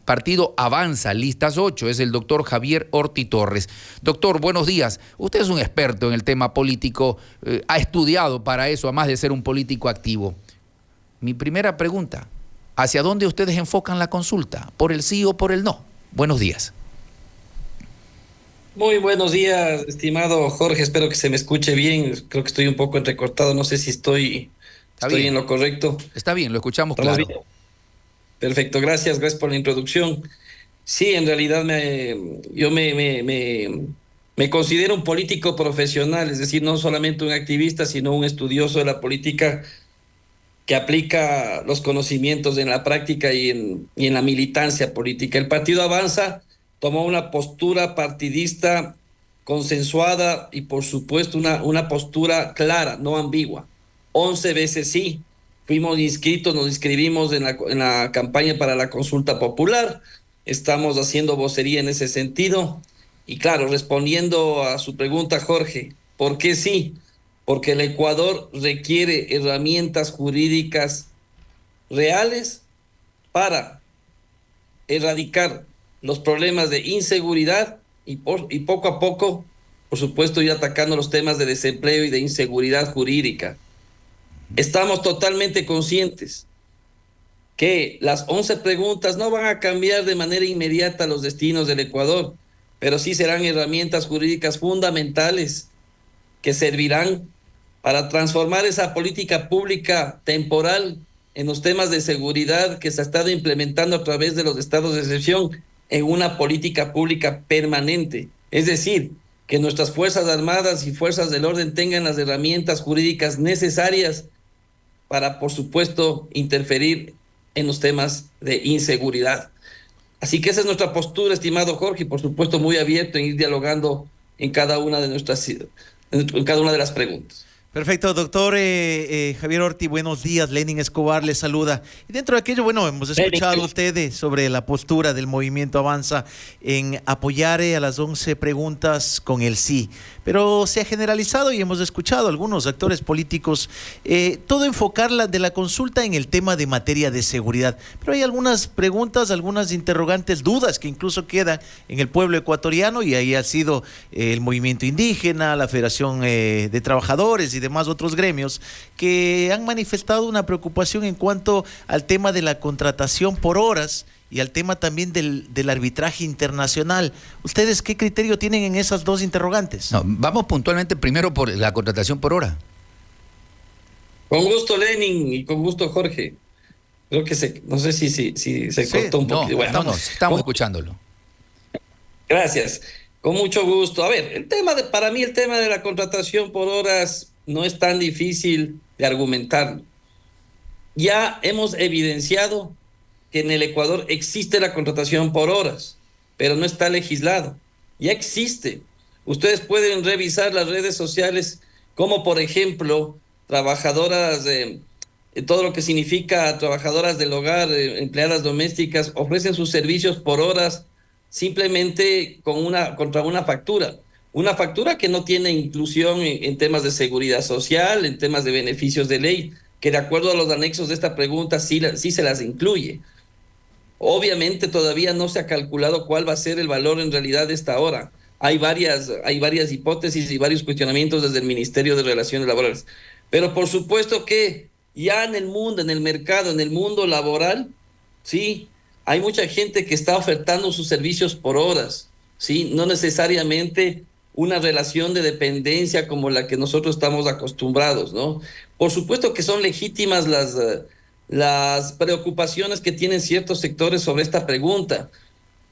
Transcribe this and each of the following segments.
Partido Avanza, listas 8, es el doctor Javier Orti Torres. Doctor, buenos días. Usted es un experto en el tema político, ha estudiado para eso, además de ser un político activo. Mi primera pregunta, ¿hacia dónde ustedes enfocan la consulta? ¿Por el sí o por el no? Buenos días. Muy buenos días, estimado Jorge. Espero que se me escuche bien. Creo que estoy un poco entrecortado. No sé si estoy en lo correcto. Está bien, lo escuchamos ¿Estamos claro. bien? Perfecto, gracias por la introducción. Sí, en realidad me considero un político profesional, es decir, no solamente un activista, sino un estudioso de la política que aplica los conocimientos en la práctica y en la militancia política. El Partido Avanza tomó una postura partidista consensuada y por supuesto una postura clara, no ambigua. 11 veces sí, fuimos inscritos, nos inscribimos en la campaña para la consulta popular, estamos haciendo vocería en ese sentido y claro, respondiendo a su pregunta, Jorge, ¿por qué sí? Porque el Ecuador requiere herramientas jurídicas reales para erradicar los problemas de inseguridad y poco a poco, por supuesto, ir atacando los temas de desempleo y de inseguridad jurídica. Estamos totalmente conscientes que las 11 preguntas no van a cambiar de manera inmediata los destinos del Ecuador, pero sí serán herramientas jurídicas fundamentales que servirán para transformar esa política pública temporal en los temas de seguridad que se ha estado implementando a través de los estados de excepción en una política pública permanente. Es decir, que nuestras Fuerzas Armadas y Fuerzas del Orden tengan las herramientas jurídicas necesarias para, por supuesto, interferir en los temas de inseguridad. Así que esa es nuestra postura, estimado Jorge, y por supuesto muy abierto en ir dialogando en cada una de las preguntas. Perfecto, doctor Javier Orti, buenos días. Lenin Escobar le saluda. Y dentro de aquello, bueno, hemos escuchado a ustedes sobre la postura del Movimiento Avanza en apoyar a las 11 preguntas con el sí. Pero se ha generalizado y hemos escuchado a algunos actores políticos todo enfocar de la consulta en el tema de materia de seguridad. Pero hay algunas preguntas, algunas interrogantes, dudas que incluso quedan en el pueblo ecuatoriano, y ahí ha sido el movimiento indígena, la Federación de Trabajadores y demás otros gremios que han manifestado una preocupación en cuanto al tema de la contratación por horas y al tema también del arbitraje internacional. ¿Ustedes qué criterio tienen en esas dos interrogantes? No, vamos puntualmente primero por la contratación por hora. Con gusto, Lenin, y con gusto, Jorge. Creo que no sé si se cortó un poquito. Bueno, estamos escuchándolo. Gracias. Con mucho gusto. A ver, para mí el tema de la contratación por horas no es tan difícil de argumentar. Ya hemos evidenciado que en el Ecuador existe la contratación por horas, pero no está legislado. Ya existe. Ustedes pueden revisar las redes sociales como, por ejemplo, trabajadoras todo lo que significa trabajadoras del hogar, empleadas domésticas, ofrecen sus servicios por horas simplemente contra una factura. Una factura que no tiene inclusión en temas de seguridad social, en temas de beneficios de ley, que de acuerdo a los anexos de esta pregunta sí se las incluye. Obviamente todavía no se ha calculado cuál va a ser el valor en realidad de esta hora. Hay varias hipótesis y varios cuestionamientos desde el Ministerio de Relaciones Laborales. Pero por supuesto que ya en el mundo, en el mercado, en el mundo laboral, sí, hay mucha gente que está ofertando sus servicios por horas, sí, no necesariamente una relación de dependencia como la que nosotros estamos acostumbrados, ¿no? Por supuesto que son legítimas las preocupaciones que tienen ciertos sectores sobre esta pregunta.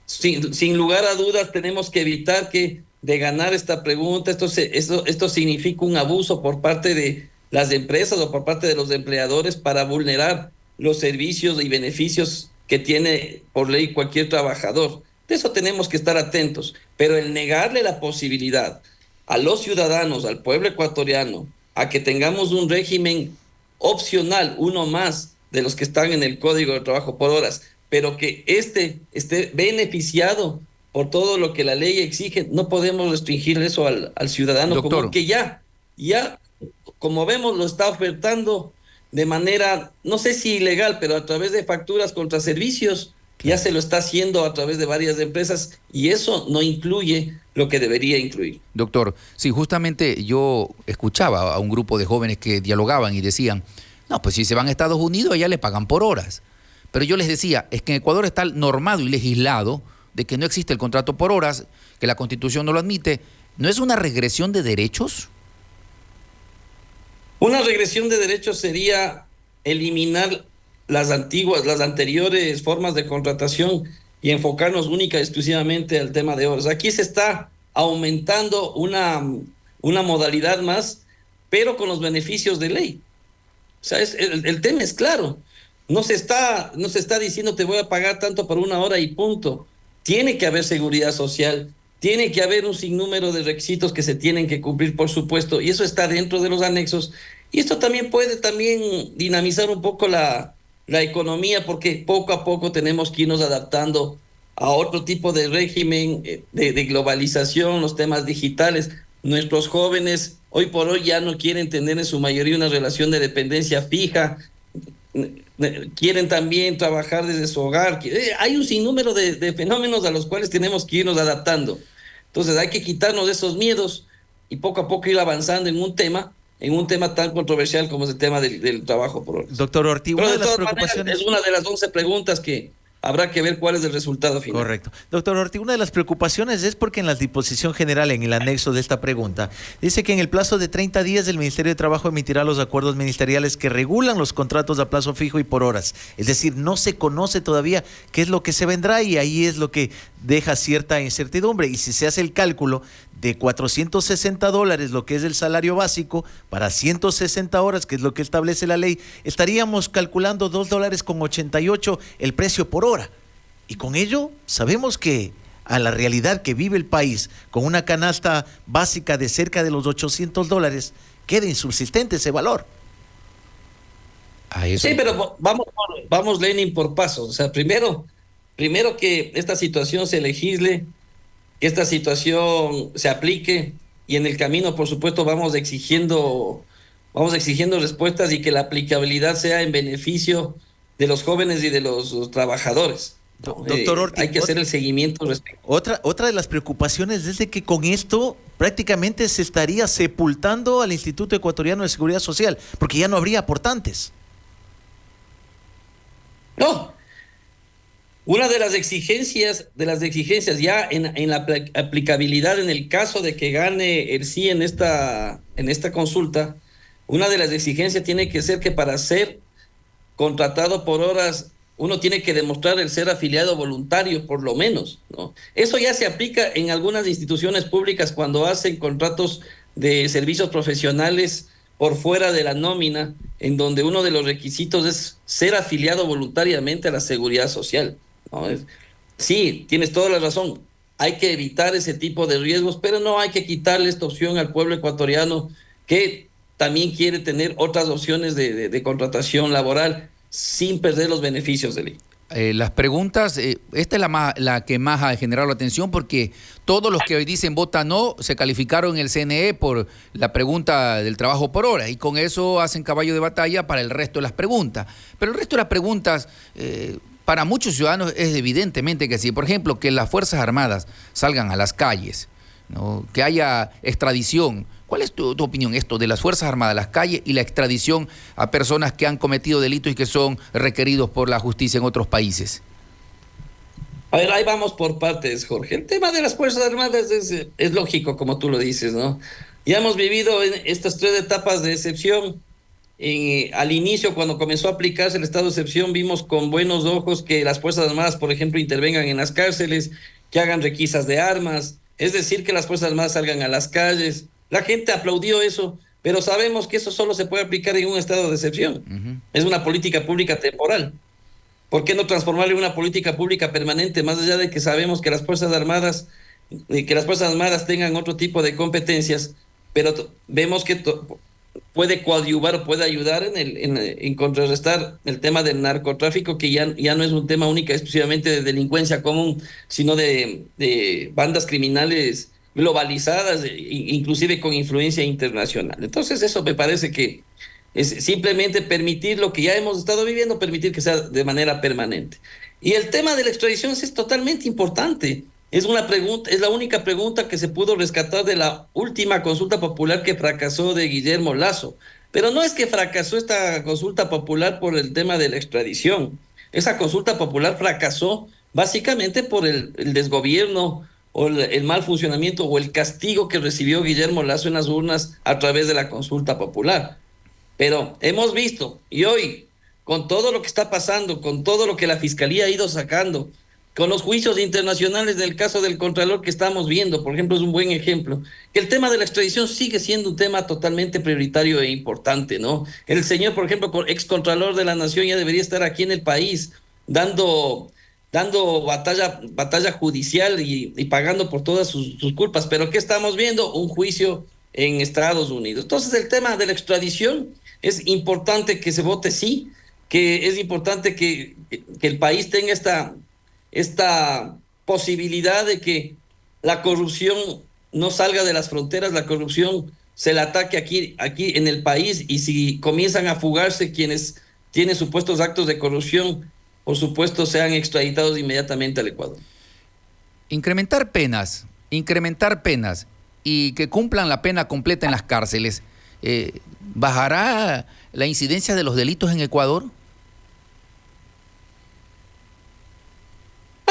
Sin lugar a dudas, tenemos que evitar que de ganar esta pregunta, esto significa un abuso por parte de las empresas o por parte de los empleadores para vulnerar los servicios y beneficios que tiene por ley cualquier trabajador. De eso tenemos que estar atentos, pero el negarle la posibilidad a los ciudadanos, al pueblo ecuatoriano, a que tengamos un régimen opcional, uno más de los que están en el Código de Trabajo por horas, pero que esté beneficiado por todo lo que la ley exige, no podemos restringir eso al ciudadano común, que ya, como vemos, lo está ofertando de manera, no sé si ilegal, pero a través de facturas contra servicios. ya se lo está haciendo a través de varias empresas y eso no incluye lo que debería incluir. Doctor, sí, justamente yo escuchaba a un grupo de jóvenes que dialogaban y decían, no, pues si se van a Estados Unidos allá le pagan por horas. Pero yo les decía, es que en Ecuador está normado y legislado de que no existe el contrato por horas, que la Constitución no lo admite. ¿No es una regresión de derechos? Una regresión de derechos sería eliminar las anteriores formas de contratación y enfocarnos única y exclusivamente al tema de horas. Aquí se está aumentando una modalidad más, pero con los beneficios de ley. O sea, el tema es claro. No se está diciendo te voy a pagar tanto por una hora y punto. Tiene que haber seguridad social, tiene que haber un sinnúmero de requisitos que se tienen que cumplir, por supuesto, y eso está dentro de los anexos. Y esto también puede dinamizar un poco la economía, porque poco a poco tenemos que irnos adaptando a otro tipo de régimen de globalización, los temas digitales. Nuestros jóvenes hoy por hoy ya no quieren tener en su mayoría una relación de dependencia fija, quieren también trabajar desde su hogar. Hay un sinnúmero de fenómenos a los cuales tenemos que irnos adaptando. Entonces hay que quitarnos de esos miedos y poco a poco ir avanzando en un tema tan controversial como es el tema del trabajo por horas. Doctor Ortiz, pero de todas maneras es una de las 11 preguntas que habrá que ver cuál es el resultado final. Correcto. Doctor Ortiz, una de las preocupaciones es porque en la disposición general, en el anexo de esta pregunta, dice que en el plazo de 30 días el Ministerio de Trabajo emitirá los acuerdos ministeriales que regulan los contratos a plazo fijo y por horas. Es decir, no se conoce todavía qué es lo que se vendrá y ahí es lo que deja cierta incertidumbre. Y si se hace el cálculo de $460, lo que es el salario básico, para 160 horas, que es lo que establece la ley, estaríamos calculando $2.88 el precio por hora. Y con ello sabemos que a la realidad que vive el país, con una canasta básica de cerca de los $800, queda insubsistente ese valor. Sí, pero vamos Lenin, por pasos. O sea, primero que esta situación se legisle, que esta situación se aplique, y en el camino, por supuesto, vamos exigiendo respuestas y que la aplicabilidad sea en beneficio de los jóvenes y de los trabajadores. Doctor Ortiz, hay que hacer el seguimiento respecto. Otra de las preocupaciones es de que con esto prácticamente se estaría sepultando al Instituto Ecuatoriano de Seguridad Social, porque ya no habría aportantes. No. Una de las exigencias ya en la aplicabilidad, en el caso de que gane el sí en esta consulta, una de las exigencias tiene que ser que para ser contratado por horas uno tiene que demostrar el ser afiliado voluntario, por lo menos, ¿no? Eso ya se aplica en algunas instituciones públicas cuando hacen contratos de servicios profesionales por fuera de la nómina, en donde uno de los requisitos es ser afiliado voluntariamente a la seguridad social, ¿no? Sí, tienes toda la razón. Hay que evitar ese tipo de riesgos, pero no hay que quitarle esta opción al pueblo ecuatoriano que también quiere tener otras opciones de contratación laboral sin perder los beneficios de ley. Las preguntas, esta es la que más ha generado la atención, porque todos los que hoy dicen vota no se calificaron en el CNE por la pregunta del trabajo por hora y con eso hacen caballo de batalla para el resto de las preguntas. Pero el resto de las preguntas, para muchos ciudadanos es evidentemente que sí. Por ejemplo, que las Fuerzas Armadas salgan a las calles, ¿no? Que haya extradición. ¿Cuál es tu opinión esto de las Fuerzas Armadas, las calles y la extradición a personas que han cometido delitos y que son requeridos por la justicia en otros países? A ver, ahí vamos por partes, Jorge. El tema de las Fuerzas Armadas es lógico, como tú lo dices, ¿no? Ya hemos vivido en estas 3 etapas de excepción. Al inicio, cuando comenzó a aplicarse el estado de excepción, vimos con buenos ojos que las Fuerzas Armadas, por ejemplo, intervengan en las cárceles, que hagan requisas de armas, es decir, que las Fuerzas Armadas salgan a las calles. La gente aplaudió eso, pero sabemos que eso solo se puede aplicar en un estado de excepción. Uh-huh. Es una política pública temporal. ¿Por qué no transformarla en una política pública permanente, más allá de que sabemos que las Fuerzas Armadas tengan otro tipo de competencias, pero vemos que puede coadyuvar o puede ayudar en contrarrestar el tema del narcotráfico, que ya no es un tema única exclusivamente de delincuencia común, sino de bandas criminales globalizadas, inclusive con influencia internacional. Entonces eso me parece que es simplemente permitir lo que ya hemos estado viviendo, permitir que sea de manera permanente. Y el tema de la extradición es totalmente importante. Es una pregunta, es la única pregunta que se pudo rescatar de la última consulta popular que fracasó de Guillermo Lasso. Pero no es que fracasó esta consulta popular por el tema de la extradición. Esa consulta popular fracasó básicamente por el desgobierno o el mal funcionamiento o el castigo que recibió Guillermo Lasso en las urnas a través de la consulta popular. Pero hemos visto, y hoy, con todo lo que está pasando, con todo lo que la Fiscalía ha ido sacando, con los juicios internacionales del caso del Contralor que estamos viendo, por ejemplo, es un buen ejemplo, que el tema de la extradición sigue siendo un tema totalmente prioritario e importante, ¿no? El señor, por ejemplo, ex Contralor de la Nación ya debería estar aquí en el país dando batalla judicial y pagando por todas sus culpas. Pero ¿qué estamos viendo? Un juicio en Estados Unidos. Entonces, el tema de la extradición es importante que se vote sí, que es importante que el país tenga esta posibilidad de que la corrupción no salga de las fronteras, la corrupción se la ataque aquí en el país, y si comienzan a fugarse quienes tienen supuestos actos de corrupción, por supuesto sean extraditados inmediatamente al Ecuador. Incrementar penas y que cumplan la pena completa en las cárceles, ¿bajará la incidencia de los delitos en Ecuador?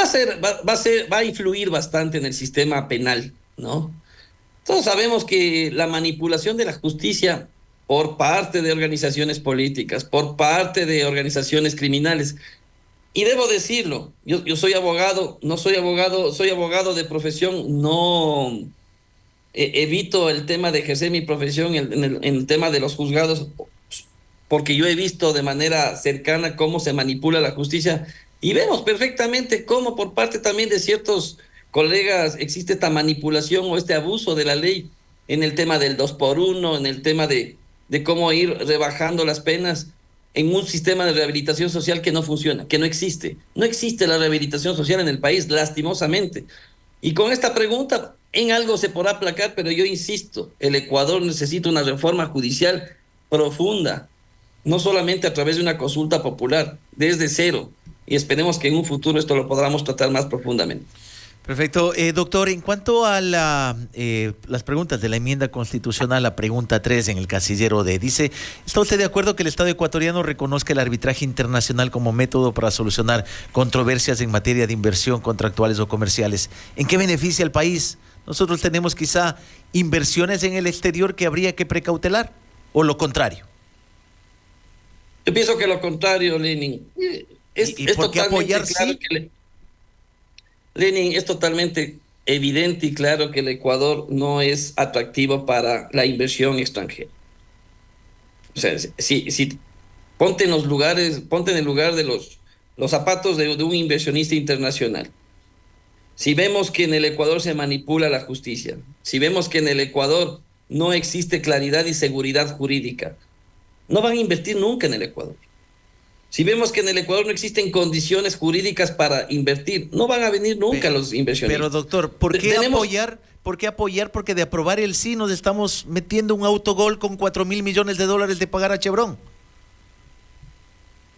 Va a influir bastante en el sistema penal, ¿no? Todos sabemos que la manipulación de la justicia por parte de organizaciones políticas, por parte de organizaciones criminales, y debo decirlo, yo soy abogado, no soy abogado, soy abogado de profesión, no evito el tema de ejercer mi profesión en el tema de los juzgados, porque yo he visto de manera cercana cómo se manipula la justicia, y vemos perfectamente cómo por parte también de ciertos colegas existe esta manipulación o este abuso de la ley en el tema del 2x1, en el tema de cómo ir rebajando las penas en un sistema de rehabilitación social que no funciona, que no existe. No existe la rehabilitación social en el país, lastimosamente. Y con esta pregunta, en algo se podrá aplacar, pero yo insisto, el Ecuador necesita una reforma judicial profunda, no solamente a través de una consulta popular, desde cero. Y esperemos que en un futuro esto lo podamos tratar más profundamente. Perfecto. Doctor, en cuanto a las preguntas de la enmienda constitucional, la pregunta 3 en el casillero D, dice, ¿está usted de acuerdo que el Estado ecuatoriano reconozca el arbitraje internacional como método para solucionar controversias en materia de inversión, contractuales o comerciales? ¿En qué beneficia al país? ¿Nosotros tenemos quizá inversiones en el exterior que habría que precautelar o lo contrario? Yo pienso que lo contrario, Lenin. ¿Y por qué apoyar claro sí? Lenin, es totalmente evidente y claro que el Ecuador no es atractivo para la inversión extranjera. O sea, si ponte en el lugar de los zapatos de un inversionista internacional. Si vemos que en el Ecuador se manipula la justicia, si vemos que en el Ecuador no existe claridad y seguridad jurídica, no van a invertir nunca en el Ecuador. Si vemos que en el Ecuador no existen condiciones jurídicas para invertir, no van a venir nunca los inversionistas. Pero doctor, ¿por qué apoyar? ¿Por qué apoyar? Porque de aprobar el sí nos estamos metiendo un autogol con $4,000 millones de pagar a Chevron.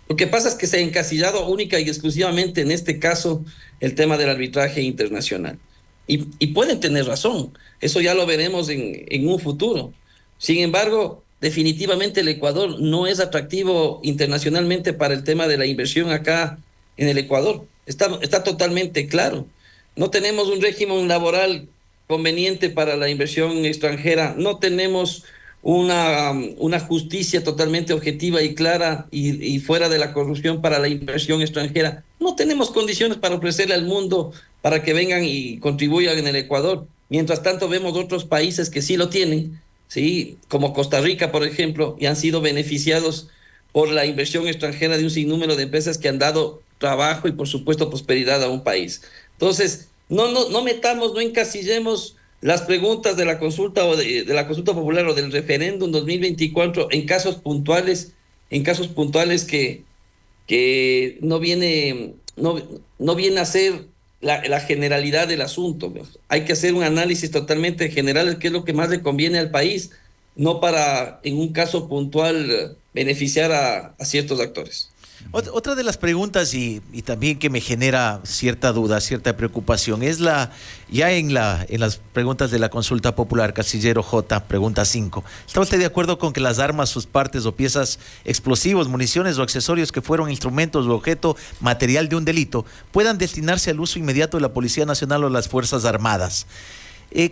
Lo que pasa es que se ha encasillado única y exclusivamente en este caso el tema del arbitraje internacional. Y pueden tener razón, eso ya lo veremos en un futuro. Sin embargo, definitivamente el Ecuador no es atractivo internacionalmente para el tema de la inversión acá en el Ecuador. Está totalmente claro. No tenemos un régimen laboral conveniente para la inversión extranjera, no tenemos una justicia totalmente objetiva y clara y fuera de la corrupción para la inversión extranjera. No tenemos condiciones para ofrecerle al mundo para que vengan y contribuyan en el Ecuador. Mientras tanto vemos otros países que sí lo tienen, ¿sí? Como Costa Rica, por ejemplo, y han sido beneficiados por la inversión extranjera de un sinnúmero de empresas que han dado trabajo y, por supuesto, prosperidad a un país. Entonces, no metamos, no encasillemos las preguntas de la consulta o de la consulta popular o del referéndum 2024 en casos puntuales que no viene a ser la generalidad del asunto. Hay que hacer un análisis totalmente general de qué es lo que más le conviene al país, no para en un caso puntual beneficiar a ciertos actores. Otra de las preguntas y también que me genera cierta duda, cierta preocupación, es en las preguntas de la consulta popular, Casillero J, pregunta 5. ¿Está usted de acuerdo con que las armas, sus partes o piezas explosivos, municiones o accesorios que fueron instrumentos o objeto material de un delito puedan destinarse al uso inmediato de la Policía Nacional o las Fuerzas Armadas?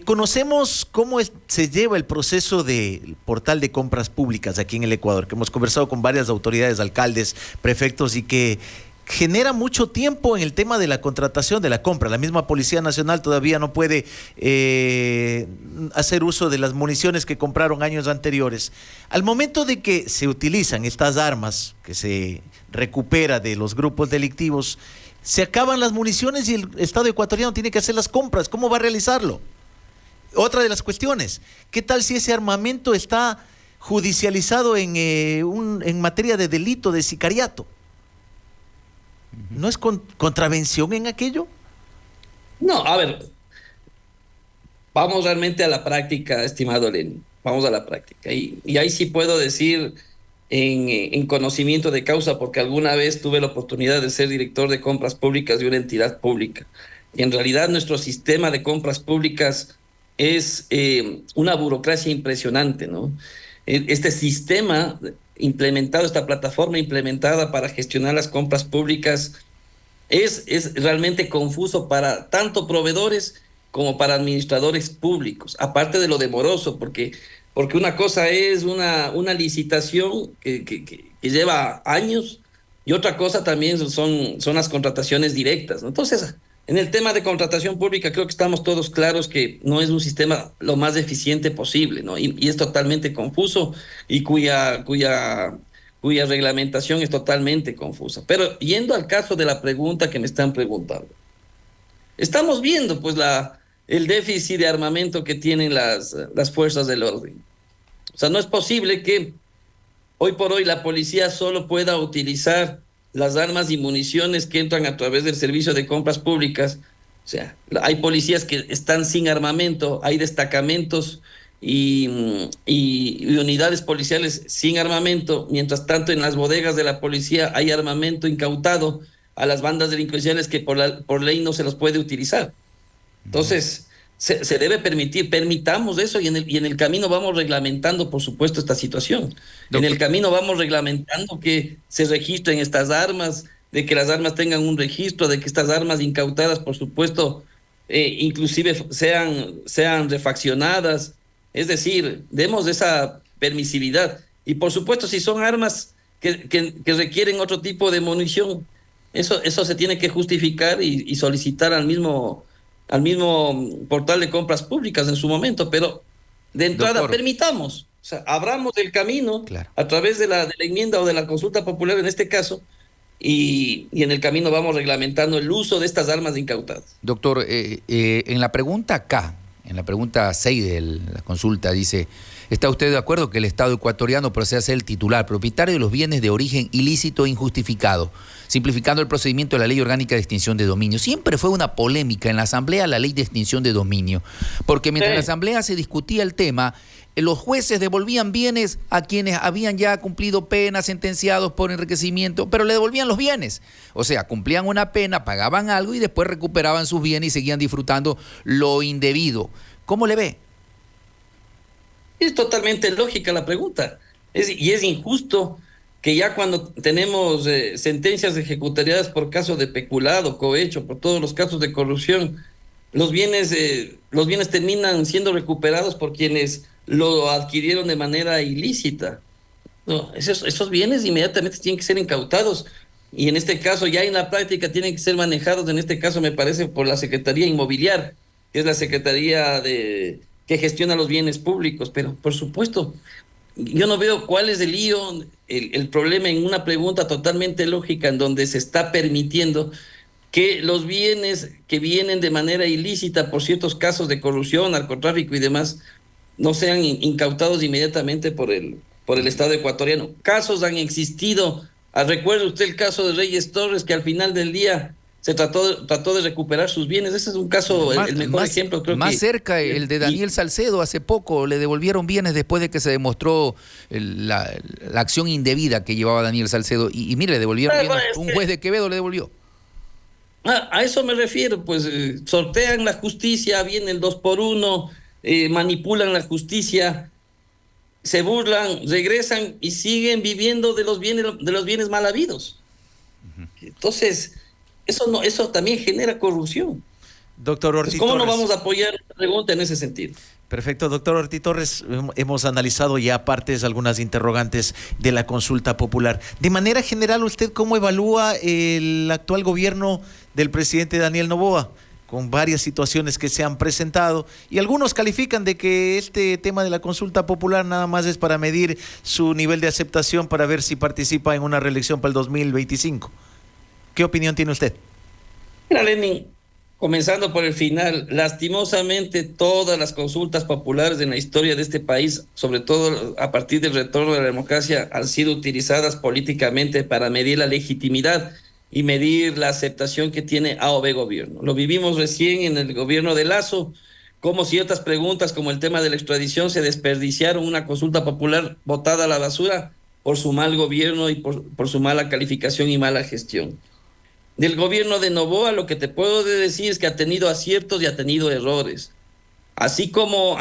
Conocemos cómo se lleva el proceso del portal de compras públicas aquí en el Ecuador, que hemos conversado con varias autoridades, alcaldes, prefectos, y que genera mucho tiempo en el tema de la contratación de la compra. La misma Policía Nacional todavía no puede hacer uso de las municiones que compraron años anteriores. Al momento de que se utilizan estas armas que se recupera de los grupos delictivos, se acaban las municiones y el Estado ecuatoriano tiene que hacer las compras. ¿Cómo va a realizarlo? Otra de las cuestiones, ¿qué tal si ese armamento está judicializado en materia de delito de sicariato? ¿No es contravención en aquello? No, a ver, vamos realmente a la práctica, estimado Lenin, vamos a la práctica. Y ahí sí puedo decir en conocimiento de causa, porque alguna vez tuve la oportunidad de ser director de compras públicas de una entidad pública. Y en realidad nuestro sistema de compras públicas es una burocracia impresionante, ¿no? Este sistema implementado, esta plataforma implementada para gestionar las compras públicas es realmente confuso para tanto proveedores como para administradores públicos, aparte de lo demoroso, porque una cosa es una licitación que lleva años y otra cosa también son las contrataciones directas, ¿no? Entonces, en el tema de contratación pública creo que estamos todos claros que no es un sistema lo más eficiente posible, ¿no? Y es totalmente confuso y cuya reglamentación es totalmente confusa. Pero yendo al caso de la pregunta que me están preguntando, estamos viendo pues el déficit de armamento que tienen las fuerzas del orden. O sea, no es posible que hoy por hoy la policía solo pueda utilizar las armas y municiones que entran a través del servicio de compras públicas. O sea, hay policías que están sin armamento, hay destacamentos y unidades policiales sin armamento, mientras tanto en las bodegas de la policía hay armamento incautado a las bandas delincuenciales que por ley no se los puede utilizar. Entonces, se debe permitamos eso y en el camino vamos reglamentando, por supuesto, esta situación. Doctor. En el camino vamos reglamentando que se registren estas armas, de que las armas tengan un registro, de que estas armas incautadas, por supuesto, inclusive sean refaccionadas. Es decir, demos esa permisividad. Y por supuesto, si son armas que requieren otro tipo de munición, eso se tiene que justificar y solicitar al mismo portal de compras públicas en su momento, pero de entrada, doctor, permitamos, o sea, abramos el camino, claro, a través de la enmienda o de la consulta popular en este caso, y en el camino vamos reglamentando el uso de estas armas incautadas. Doctor, en la pregunta K, en la pregunta 6 de la consulta dice: ¿está usted de acuerdo que el Estado ecuatoriano proceda a ser el titular propietario de los bienes de origen ilícito e injustificado, simplificando el procedimiento de la Ley Orgánica de Extinción de Dominio? Siempre fue una polémica en la Asamblea la Ley de Extinción de Dominio, porque mientras la Asamblea se discutía el tema, los jueces devolvían bienes a quienes habían ya cumplido penas, sentenciados por enriquecimiento, pero le devolvían los bienes. O sea, cumplían una pena, pagaban algo y después recuperaban sus bienes y seguían disfrutando lo indebido. ¿Cómo le ve? Es totalmente lógica la pregunta. Y es injusto que ya cuando tenemos sentencias ejecutariadas por caso de peculado, cohecho, por todos los casos de corrupción, los bienes terminan siendo recuperados por quienes lo adquirieron de manera ilícita. No, esos bienes inmediatamente tienen que ser incautados y en este caso ya en la práctica tienen que ser manejados, en este caso me parece por la Secretaría Inmobiliar, que es la Secretaría que gestiona los bienes públicos, pero por supuesto yo no veo cuál es el lío, el problema en una pregunta totalmente lógica en donde se está permitiendo que los bienes que vienen de manera ilícita por ciertos casos de corrupción, narcotráfico y demás no sean incautados inmediatamente por el Estado ecuatoriano. Casos han existido. Recuerde usted el caso de Reyes Torres, que al final del día se trató de recuperar sus bienes. Ese es un caso, el mejor ejemplo. Creo más que, cerca, el de Daniel Salcedo, hace poco le devolvieron bienes después de que se demostró la acción indebida que llevaba Daniel Salcedo. Y mire, le devolvieron bienes, un juez de Quevedo le devolvió. A eso me refiero, pues sortean la justicia, viene el 2x1, manipulan la justicia, se burlan, regresan y siguen viviendo de los bienes mal habidos. Entonces, eso también genera corrupción. Doctor Ortiz, ¿cómo no vamos a apoyar la pregunta en ese sentido? Perfecto, doctor Ortiz Torres, hemos analizado ya partes, algunas interrogantes de la consulta popular. De manera general, ¿usted cómo evalúa el actual gobierno del presidente Daniel Noboa? Con varias situaciones que se han presentado y algunos califican de que este tema de la consulta popular nada más es para medir su nivel de aceptación para ver si participa en una reelección para el 2025. ¿Qué opinión tiene usted? Mira, Lenin, comenzando por el final, lastimosamente todas las consultas populares en la historia de este país, sobre todo a partir del retorno de la democracia, han sido utilizadas políticamente para medir la legitimidad y medir la aceptación que tiene A o B gobierno. Lo vivimos recién en el gobierno de Lasso, como ciertas preguntas como el tema de la extradición se desperdiciaron, una consulta popular botada a la basura por su mal gobierno y por su mala calificación y mala gestión. Del gobierno de Noboa lo que te puedo decir es que ha tenido aciertos y ha tenido errores. Así como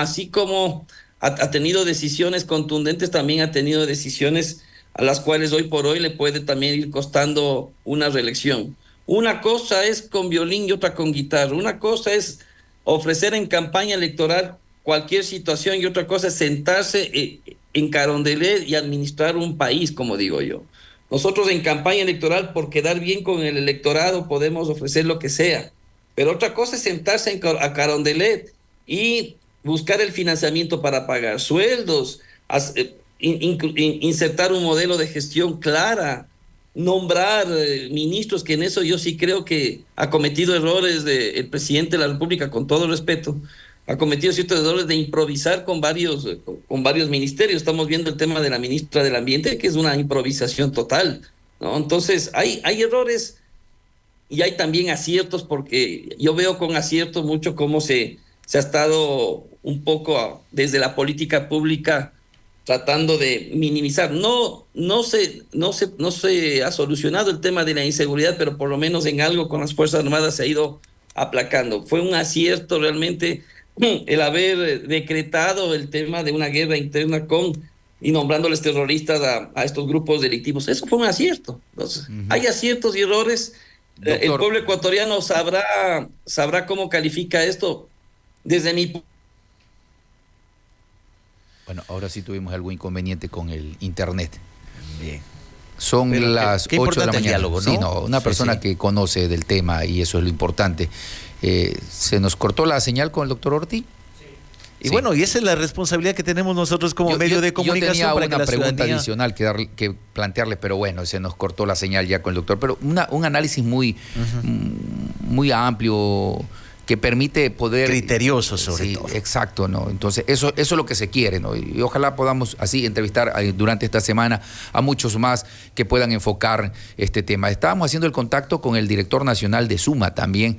ha tenido decisiones contundentes, también ha tenido decisiones a las cuales hoy por hoy le puede también ir costando una reelección. Una cosa es con violín y otra con guitarra. Una cosa es ofrecer en campaña electoral cualquier situación y otra cosa es sentarse en Carondelet y administrar un país, como digo yo. Nosotros en campaña electoral, por quedar bien con el electorado, podemos ofrecer lo que sea. Pero otra cosa es sentarse a Carondelet y buscar el financiamiento para pagar sueldos, insertar un modelo de gestión clara, nombrar ministros, que en eso yo sí creo que ha cometido errores el presidente de la República, con todo respeto, ha cometido ciertos errores de improvisar con varios ministerios. Estamos viendo el tema de la ministra del Ambiente, que es una improvisación total, ¿no? Entonces, hay errores y hay también aciertos, porque yo veo con aciertos mucho cómo se ha estado un poco desde la política pública tratando de minimizar. No se ha solucionado el tema de la inseguridad, pero por lo menos en algo con las Fuerzas Armadas se ha ido aplacando. Fue un acierto realmente el haber decretado el tema de una guerra interna y nombrándoles terroristas a estos grupos delictivos. Eso fue un acierto. Entonces, hay aciertos y errores. El pueblo ecuatoriano sabrá cómo califica esto. Desde mi... Bueno, ahora sí tuvimos algún inconveniente con el internet. Bien. Son Pero las 8 de la mañana. Diálogo, ¿no? Sí, una persona que conoce del tema, y eso es lo importante. ¿Se nos cortó la señal con el doctor Ortiz? Y bueno, y esa es la responsabilidad que tenemos nosotros como medio de comunicación. Yo tenía para una que pregunta adicional que plantearle, pero bueno, se nos cortó la señal ya con el doctor. Pero un análisis muy amplio, que permite poder... Criterioso, sobre todo. Exacto, ¿no? Entonces, eso es lo que se quiere, ¿no? Y ojalá podamos así entrevistar durante esta semana a muchos más que puedan enfocar este tema. Estábamos haciendo el contacto con el director nacional de Suma también,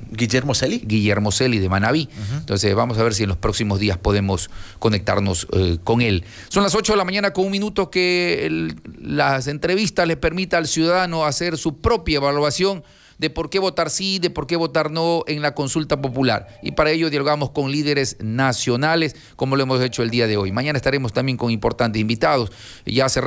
Guillermo Celi. Guillermo Celi, de Manabí. Entonces, vamos a ver si en los próximos días podemos conectarnos con él. Son las 8 de la mañana con un minuto, que las entrevistas le permita al ciudadano hacer su propia evaluación de por qué votar sí, de por qué votar no en la consulta popular. Y para ello dialogamos con líderes nacionales, como lo hemos hecho el día de hoy. Mañana estaremos también con importantes invitados. Ya cerramos